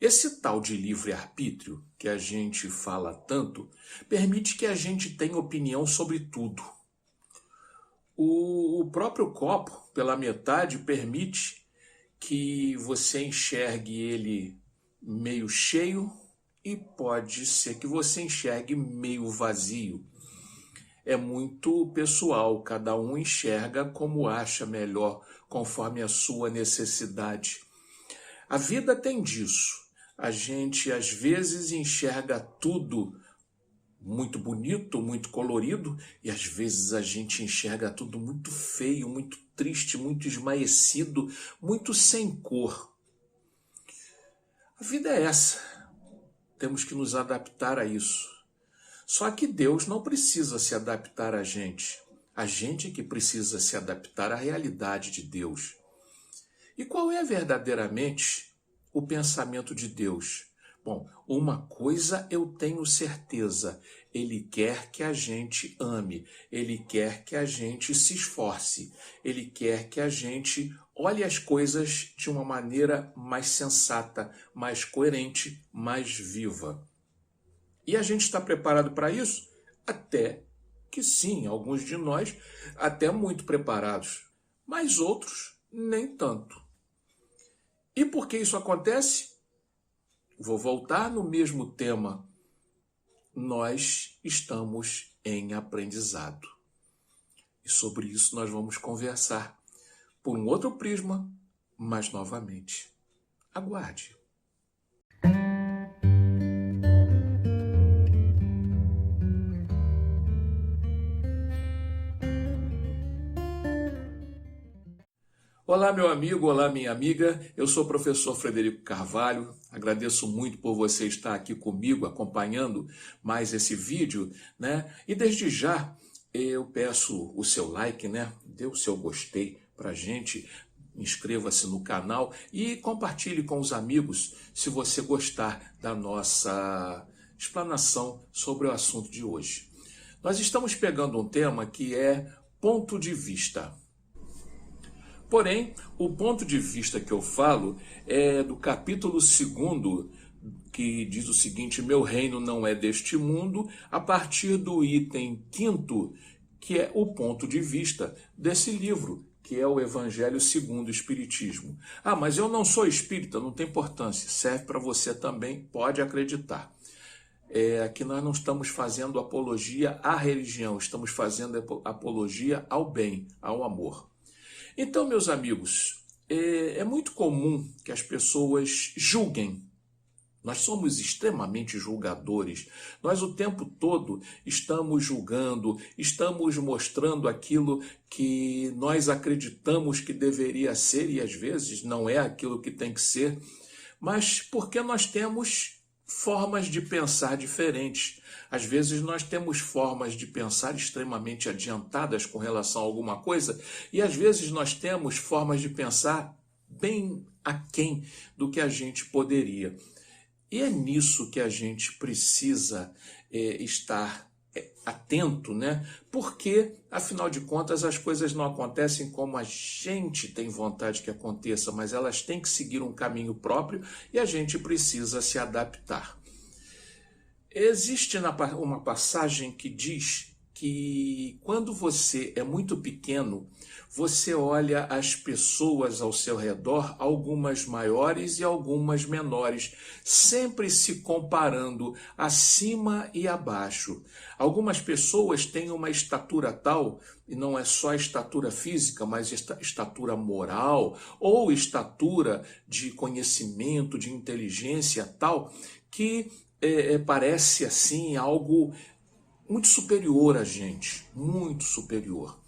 Esse tal de livre-arbítrio que a gente fala tanto permite que a gente tenha opinião sobre tudo. O próprio copo, pela metade, permite que você enxergue ele meio cheio e pode ser que você enxergue meio vazio. É muito pessoal, cada um enxerga como acha melhor, conforme a sua necessidade. A vida tem disso. A gente às vezes enxerga tudo muito bonito, muito colorido, e às vezes a gente enxerga tudo muito feio, muito triste, muito esmaecido, muito sem cor. A vida é essa. Temos que nos adaptar a isso. Só que Deus não precisa se adaptar a gente. A gente é que precisa se adaptar à realidade de Deus. E qual é verdadeiramente o pensamento de Deus? Bom, uma coisa eu tenho certeza, Ele quer que a gente ame, Ele quer que a gente se esforce, Ele quer que a gente olhe as coisas de uma maneira mais sensata, mais coerente, mais viva. E a gente está preparado para isso? Até que sim, alguns de nós até muito preparados, mas outros nem tanto. E por que isso acontece? Vou voltar no mesmo tema. Nós estamos em aprendizado. E sobre isso nós vamos conversar por um outro prisma, mas novamente. Aguarde. Olá, meu amigo, olá, minha amiga. Eu sou o professor Frederico Carvalho. Agradeço muito por você estar aqui comigo, acompanhando mais esse vídeo, né? E desde já eu peço o seu like, né? Dê o seu gostei pra gente. Inscreva-se no canal e compartilhe com os amigos se você gostar da nossa explanação sobre o assunto de hoje. Nós estamos pegando um tema que é ponto de vista. Porém, o ponto de vista que eu falo é do capítulo 2, que diz o seguinte: meu reino não é deste mundo, a partir do item 5º, que é o ponto de vista desse livro, que é o Evangelho segundo o Espiritismo. Ah, mas eu não sou espírita, não tem importância, serve para você também, pode acreditar. Aqui nós não estamos fazendo apologia à religião, estamos fazendo apologia ao bem, ao amor. Então, meus amigos, é muito comum que as pessoas julguem. Nós somos extremamente julgadores. Nós o tempo todo estamos julgando, estamos mostrando aquilo que nós acreditamos que deveria ser e às vezes não é aquilo que tem que ser, mas porque nós temos formas de pensar diferentes. Às vezes nós temos formas de pensar extremamente adiantadas com relação a alguma coisa e às vezes nós temos formas de pensar bem aquém do que a gente poderia. E é nisso que a gente precisa estar atento, né? Porque, afinal de contas, as coisas não acontecem como a gente tem vontade que aconteça, mas elas têm que seguir um caminho próprio e a gente precisa se adaptar. Existe uma passagem que diz que quando você é muito pequeno, você olha as pessoas ao seu redor, algumas maiores e algumas menores, sempre se comparando acima e abaixo. Algumas pessoas têm uma estatura tal, e não é só estatura física, mas estatura moral ou estatura de conhecimento, de inteligência tal, que parece assim algo muito superior a gente, muito superior.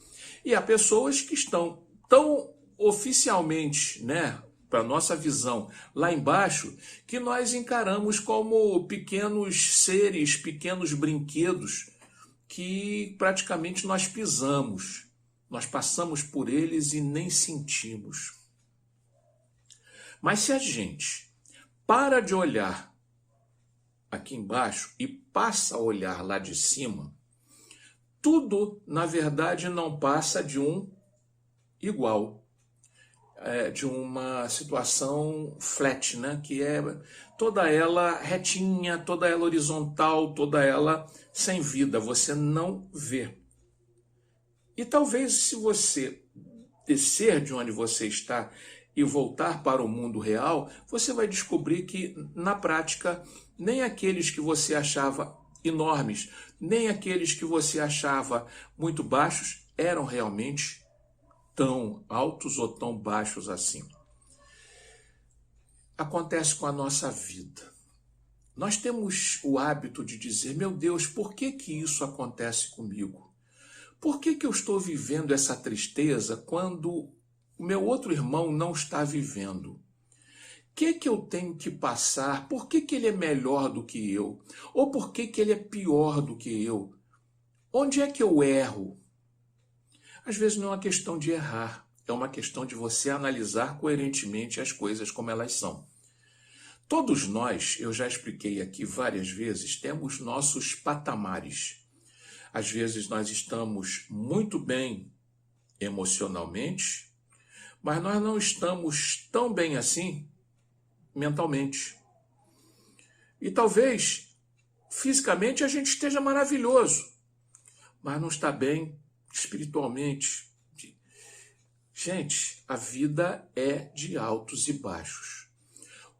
E há pessoas que estão tão oficialmente, né, para nossa visão, lá embaixo, que nós encaramos como pequenos seres, pequenos brinquedos que praticamente nós pisamos. Nós passamos por eles e nem sentimos. Mas se a gente para de olhar aqui embaixo e passa a olhar lá de cima, tudo, na verdade, não passa de um igual. de uma situação flat, né? Que é toda ela retinha, toda ela horizontal, toda ela sem vida, você não vê. E talvez se você descer de onde você está e voltar para o mundo real, você vai descobrir que, na prática, nem aqueles que você achava enormes, nem aqueles que você achava muito baixos, eram realmente tão altos ou tão baixos assim. Acontece com a nossa vida. Nós temos o hábito de dizer, meu Deus, por que que isso acontece comigo? Por que que eu estou vivendo essa tristeza quando o meu outro irmão não está vivendo? O que eu tenho que passar? Por que que ele é melhor do que eu? Ou por que que ele é pior do que eu? Onde é que eu erro? Às vezes não é uma questão de errar, é uma questão de você analisar coerentemente as coisas como elas são. Todos nós, eu já expliquei aqui várias vezes, temos nossos patamares. Às vezes nós estamos muito bem emocionalmente, mas nós não estamos tão bem assim mentalmente. E talvez fisicamente a gente esteja maravilhoso, mas não está bem espiritualmente. Gente, a vida é de altos e baixos.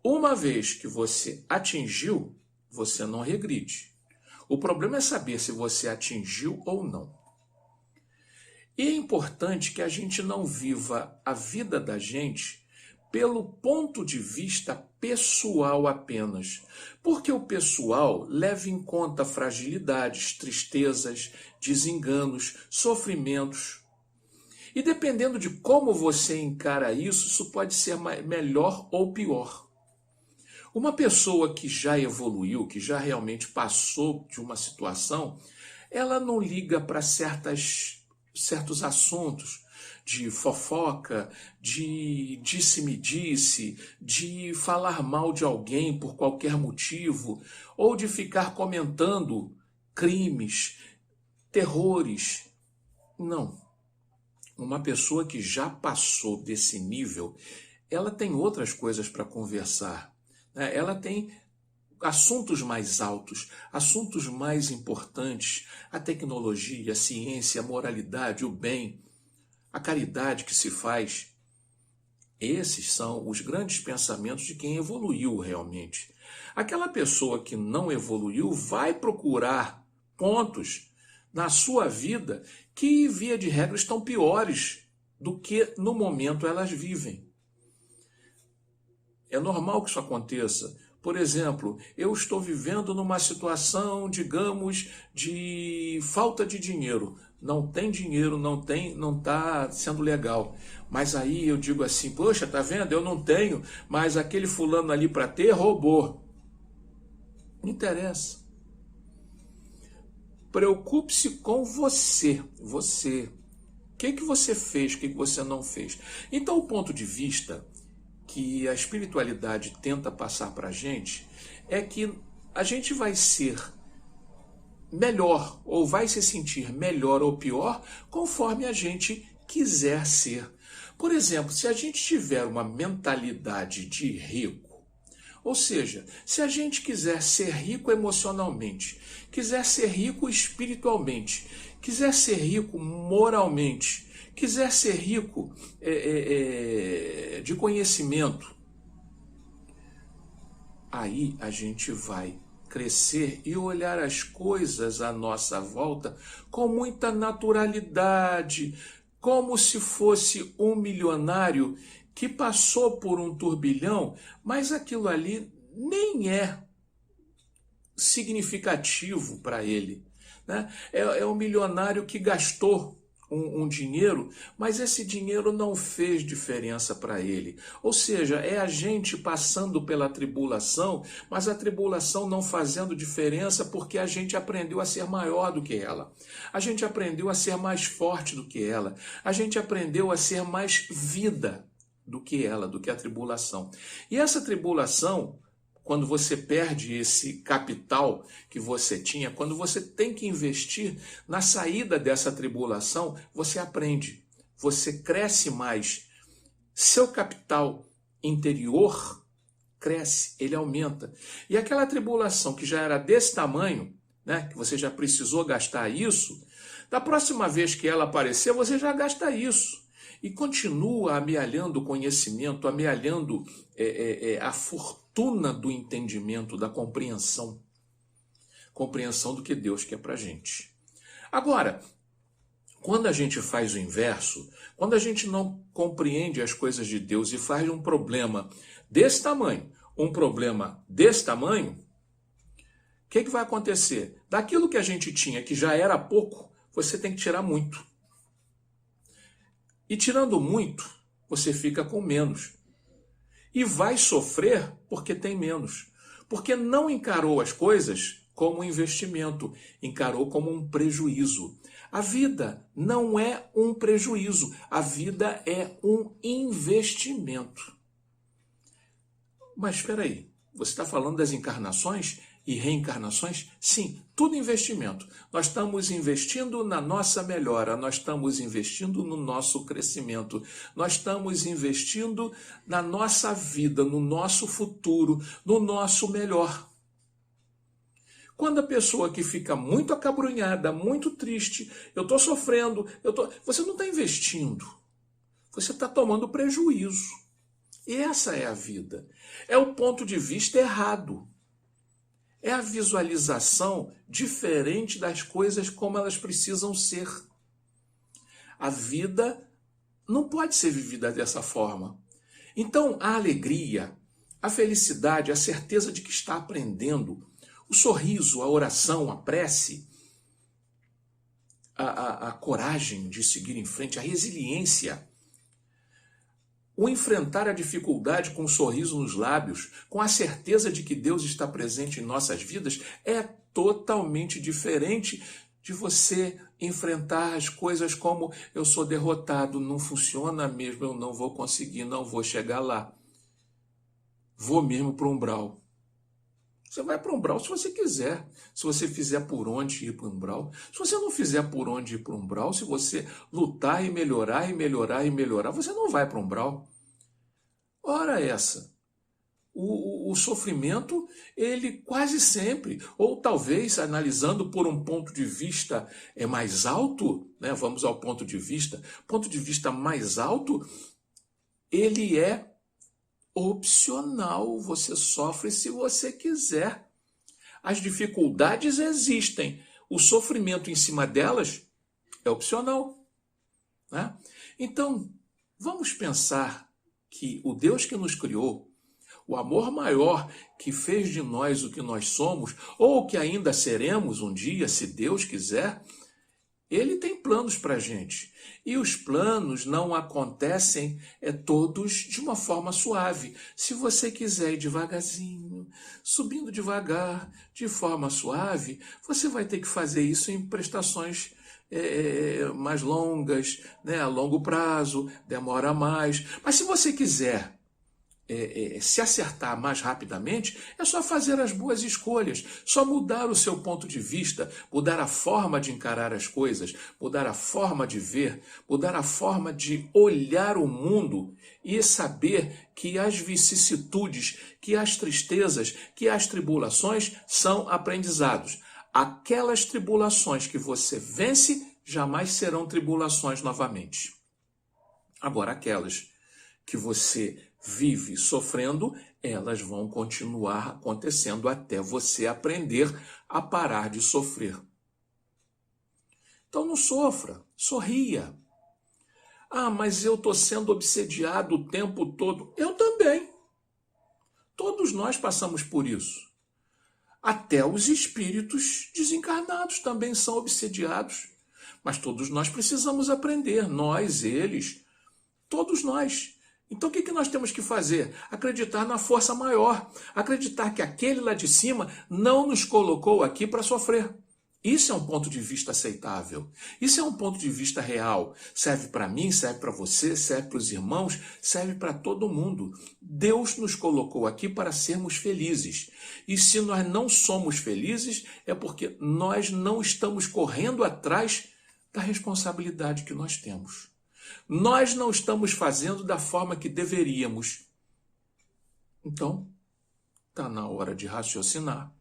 Uma vez que você atingiu, você não regride. O problema é saber se você atingiu ou não. E é importante que a gente não viva a vida da gente pelo ponto de vista pessoal apenas. Porque o pessoal leva em conta fragilidades, tristezas, desenganos, sofrimentos. E dependendo de como você encara isso, isso pode ser melhor ou pior. Uma pessoa que já evoluiu, que já realmente passou de uma situação, ela não liga para certos assuntos de fofoca, de disse-me-disse, de falar mal de alguém por qualquer motivo, ou de ficar comentando crimes, terrores. Não. Uma pessoa que já passou desse nível, ela tem outras coisas para conversar. Ela tem assuntos mais altos, assuntos mais importantes, a tecnologia, a ciência, a moralidade, o bem, a caridade que se faz. Esses são os grandes pensamentos de quem evoluiu realmente. Aquela pessoa que não evoluiu vai procurar pontos na sua vida que, via de regra, estão piores do que no momento elas vivem. É normal que isso aconteça. Por exemplo, eu estou vivendo numa situação, digamos, de falta de dinheiro. Não tem dinheiro, não está sendo legal. Mas aí eu digo assim, poxa, tá vendo? Eu não tenho, mas aquele fulano ali para ter roubou. Não interessa. Preocupe-se com você. Você. O que você fez, o que você não fez? Então, o ponto de vista que a espiritualidade tenta passar para a gente é que a gente vai ser melhor ou vai se sentir melhor ou pior conforme a gente quiser ser. Por exemplo, se a gente tiver uma mentalidade de rico, ou seja, se a gente quiser ser rico emocionalmente, quiser ser rico espiritualmente, quiser ser rico moralmente, quiser ser rico de conhecimento, aí a gente vai crescer e olhar as coisas à nossa volta com muita naturalidade, como se fosse um milionário que passou por um turbilhão, mas aquilo ali nem é significativo para ele. Né? É um milionário que gastou um dinheiro, mas esse dinheiro não fez diferença para ele. Ou seja, é a gente passando pela tribulação, mas a tribulação não fazendo diferença porque a gente aprendeu a ser maior do que ela. A gente aprendeu a ser mais forte do que ela. A gente aprendeu a ser mais vida do que ela, do que a tribulação. E essa tribulação, quando você perde esse capital que você tinha, quando você tem que investir na saída dessa tribulação, você aprende, você cresce mais seu capital interior cresce, ele aumenta. E aquela tribulação que já era desse tamanho, né, que você já precisou gastar isso, da próxima vez que ela aparecer, você já gasta isso. E continua amealhando o conhecimento, amealhando a fortuna do entendimento, da compreensão. Compreensão do que Deus quer para a gente. Agora, quando a gente faz o inverso, quando a gente não compreende as coisas de Deus e faz um problema desse tamanho, um problema desse tamanho, o que vai acontecer? Daquilo que a gente tinha, que já era pouco, você tem que tirar muito. E tirando muito, você fica com menos. E vai sofrer porque tem menos. Porque não encarou as coisas como um investimento, encarou como um prejuízo. A vida não é um prejuízo, a vida é um investimento. Mas espera aí, você está falando das encarnações e reencarnações? Sim, tudo investimento. Nós estamos investindo na nossa melhora, nós estamos investindo no nosso crescimento, nós estamos investindo na nossa vida, no nosso futuro, no nosso melhor. Quando a pessoa que fica muito acabrunhada, muito triste, eu estou sofrendo, você não está investindo, você está tomando prejuízo. E essa é a vida. É o ponto de vista errado. É a visualização diferente das coisas como elas precisam ser. A vida não pode ser vivida dessa forma. Então, a alegria, a felicidade, a certeza de que está aprendendo, o sorriso, a oração, a prece, a coragem de seguir em frente, a resiliência, o enfrentar a dificuldade com um sorriso nos lábios, com a certeza de que Deus está presente em nossas vidas, é totalmente diferente de você enfrentar as coisas como eu sou derrotado, não funciona mesmo, eu não vou conseguir, não vou chegar lá. Vou mesmo para o umbral. Você vai para o umbral se você quiser. Se você fizer por onde ir para o umbral. Se você não fizer por onde ir para o umbral, se você lutar e melhorar, e melhorar, e melhorar, você não vai para o umbral. Ora essa. O sofrimento, ele quase sempre, ou talvez analisando por um ponto de vista mais alto, né, vamos ao ponto de vista mais alto, ele é opcional, você sofre se você quiser. As dificuldades existem, o sofrimento em cima delas é opcional, né? Então, vamos pensar que o Deus que nos criou, o amor maior que fez de nós o que nós somos, ou que ainda seremos um dia, se Deus quiser, ele tem planos para a gente. E os planos não acontecem todos de uma forma suave. Se você quiser ir devagarzinho, subindo devagar, de forma suave, você vai ter que fazer isso em prestações mais longas, né? A longo prazo, demora mais. Mas se você quiser se acertar mais rapidamente, é só fazer as boas escolhas, só mudar o seu ponto de vista, mudar a forma de encarar as coisas, mudar a forma de ver, mudar a forma de olhar o mundo e saber que as vicissitudes, que as tristezas, que as tribulações são aprendizados. Aquelas tribulações que você vence jamais serão tribulações novamente. Agora, aquelas que você vive sofrendo, elas vão continuar acontecendo até você aprender a parar de sofrer. Então não sofra, sorria. Ah, mas eu estou sendo obsediado o tempo todo. Eu também. Todos nós passamos por isso. Até os espíritos desencarnados também são obsediados. Mas todos nós precisamos aprender, nós, eles, todos nós. Então o que nós temos que fazer? Acreditar na força maior. Acreditar que aquele lá de cima não nos colocou aqui para sofrer. Isso é um ponto de vista aceitável. Isso é um ponto de vista real. Serve para mim, serve para você, serve para os irmãos, serve para todo mundo. Deus nos colocou aqui para sermos felizes. E se nós não somos felizes, é porque nós não estamos correndo atrás da responsabilidade que nós temos. Nós não estamos fazendo da forma que deveríamos. Então, está na hora de raciocinar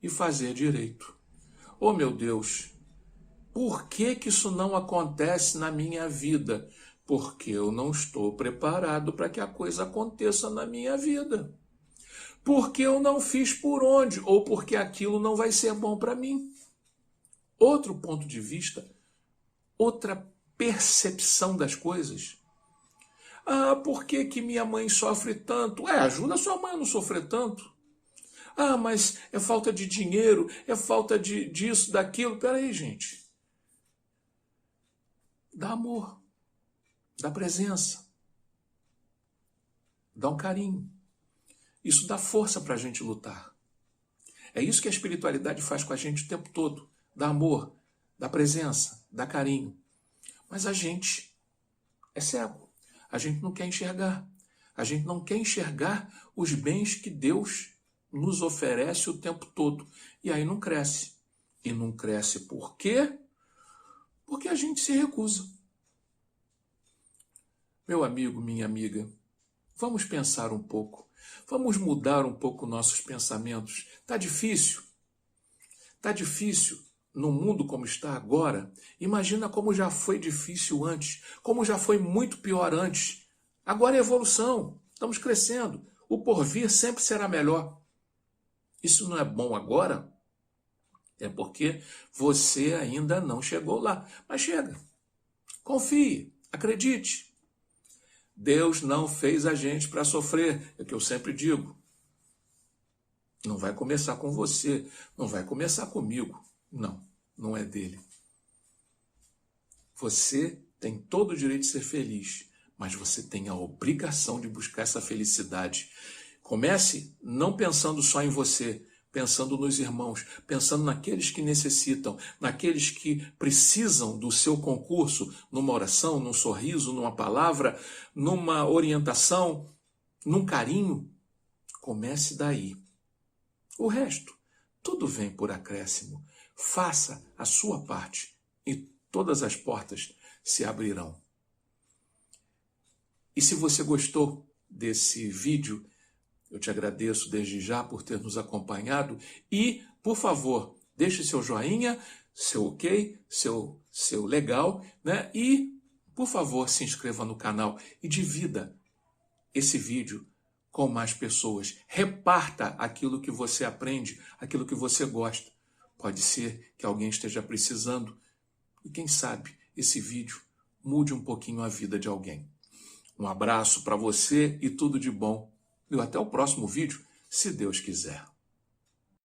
e fazer direito. Oh, meu Deus, por que que isso não acontece na minha vida? Porque eu não estou preparado para que a coisa aconteça na minha vida. Porque eu não fiz por onde, ou porque aquilo não vai ser bom para mim. Outro ponto de vista, outra percepção das coisas. Ah, por que que minha mãe sofre tanto? Ajuda sua mãe a não sofrer tanto. Ah, mas é falta de dinheiro, é falta disso, daquilo. Peraí, gente. Dá amor, dá presença, dá um carinho. Isso dá força para a gente lutar. É isso que a espiritualidade faz com a gente o tempo todo. Dá amor, dá presença, dá carinho. Mas a gente é cego. A gente não quer enxergar. A gente não quer enxergar os bens que Deus nos oferece o tempo todo. E aí não cresce. E não cresce por quê? Porque a gente se recusa. Meu amigo, minha amiga, vamos pensar um pouco. Vamos mudar um pouco nossos pensamentos. Está difícil? Está difícil no mundo como está agora? Imagina como já foi difícil antes, como já foi muito pior antes. Agora é evolução, estamos crescendo. O porvir sempre será melhor. Isso não é bom agora? É porque você ainda não chegou lá. Mas chega. Confie, acredite. Deus não fez a gente para sofrer, é o que eu sempre digo. Não vai começar com você, não vai começar comigo. Não, não é dele. Você tem todo o direito de ser feliz, mas você tem a obrigação de buscar essa felicidade. Comece não pensando só em você, pensando nos irmãos, pensando naqueles que necessitam, naqueles que precisam do seu concurso, numa oração, num sorriso, numa palavra, numa orientação, num carinho. Comece daí. O resto, tudo vem por acréscimo. Faça a sua parte e todas as portas se abrirão. E se você gostou desse vídeo, eu te agradeço desde já por ter nos acompanhado e, por favor, deixe seu joinha, seu ok, seu legal, né? E, por favor, se inscreva no canal e divida esse vídeo com mais pessoas. Reparta aquilo que você aprende, aquilo que você gosta. Pode ser que alguém esteja precisando e, quem sabe, esse vídeo mude um pouquinho a vida de alguém. Um abraço para você e tudo de bom. E até o próximo vídeo, se Deus quiser.